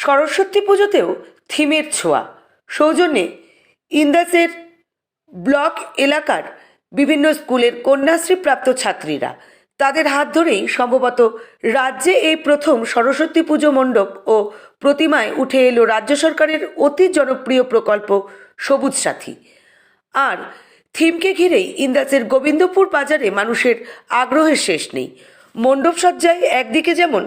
সরস্বতী পুজোতেও থিমের ছোঁয়া। সৌজন্যে ইন্দাসের ব্লক এলাকার বিভিন্ন স্কুলের কন্যাশ্রী প্রাপ্ত ছাত্রীরা, তাদের হাত ধরেই সম্ভবত রাজ্যে এই প্রথম সরস্বতী পুজো মণ্ডপ ও প্রতিমায় উঠে এলো রাজ্য সরকারের অতি জনপ্রিয় প্রকল্প সবুজ সাথী। আর থিমকে ঘিরেই ইন্দাসের গোবিন্দপুর বাজারে মানুষের আগ্রহের শেষ নেই। মণ্ডপ সজ্জায় একদিকে যেমন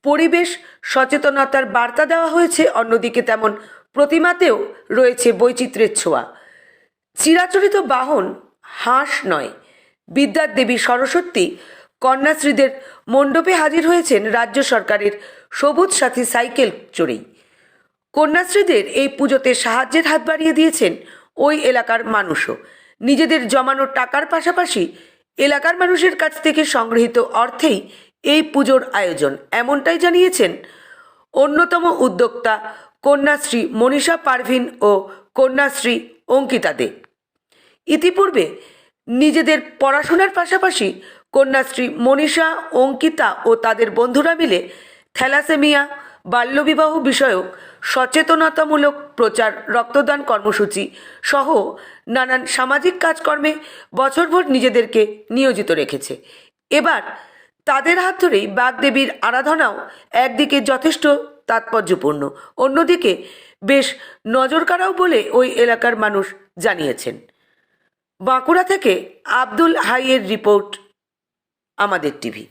পরিবেশ সচেতনতার বার্তা দেওয়া হয়েছে, অন্যদিকে তেমন প্রতিমাতেও রয়েছে বৈচিত্র্যের ছোঁয়া। চিরাচরিত বাহন হাঁস নয়, বিদ্যার দেবী সরস্বতী কন্যাশ্রীদের মণ্ডপে হাজির হয়েছেন রাজ্য সরকারের সবুজ সাথী সাইকেল চড়েই। কন্যাশ্রীদের এই পুজোতে সাহায্যের হাত বাড়িয়ে দিয়েছেন ওই এলাকার মানুষও। নিজেদের জমানো টাকার পাশাপাশি এলাকার মানুষের কাছ থেকে সংগৃহীত অর্থেই এই পুজোর আয়োজন, এমনটাই জানিয়েছেন অন্যতম উদ্যোক্তা কন্যাশ্রী মনীষা পারভিন ও কন্যাশ্রী অঙ্কিতা দে। ইতিপূর্বে নিজেদের পড়াশোনার পাশাপাশি কন্যাশ্রী মনীষা, অঙ্কিতা ও তাদের বন্ধুরা মিলে থ্যালাসেমিয়া, বাল্যবিবাহ বিষয়ক সচেতনতামূলক প্রচার, রক্তদান কর্মসূচি সহ নানান সামাজিক কাজকর্মে বছরভর নিজেদেরকে নিয়োজিত রেখেছে। এবার তাদের হাত ধরেই বাগদেবীর আরাধনাও একদিকে যথেষ্ট তাৎপর্যপূর্ণ, অন্যদিকে বেশ নজরকাড়াও বলে ওই এলাকার মানুষ জানিয়েছেন। বাঁকুড়া থেকে আব্দুল হাইয়ের রিপোর্ট, আমাদের টিভি।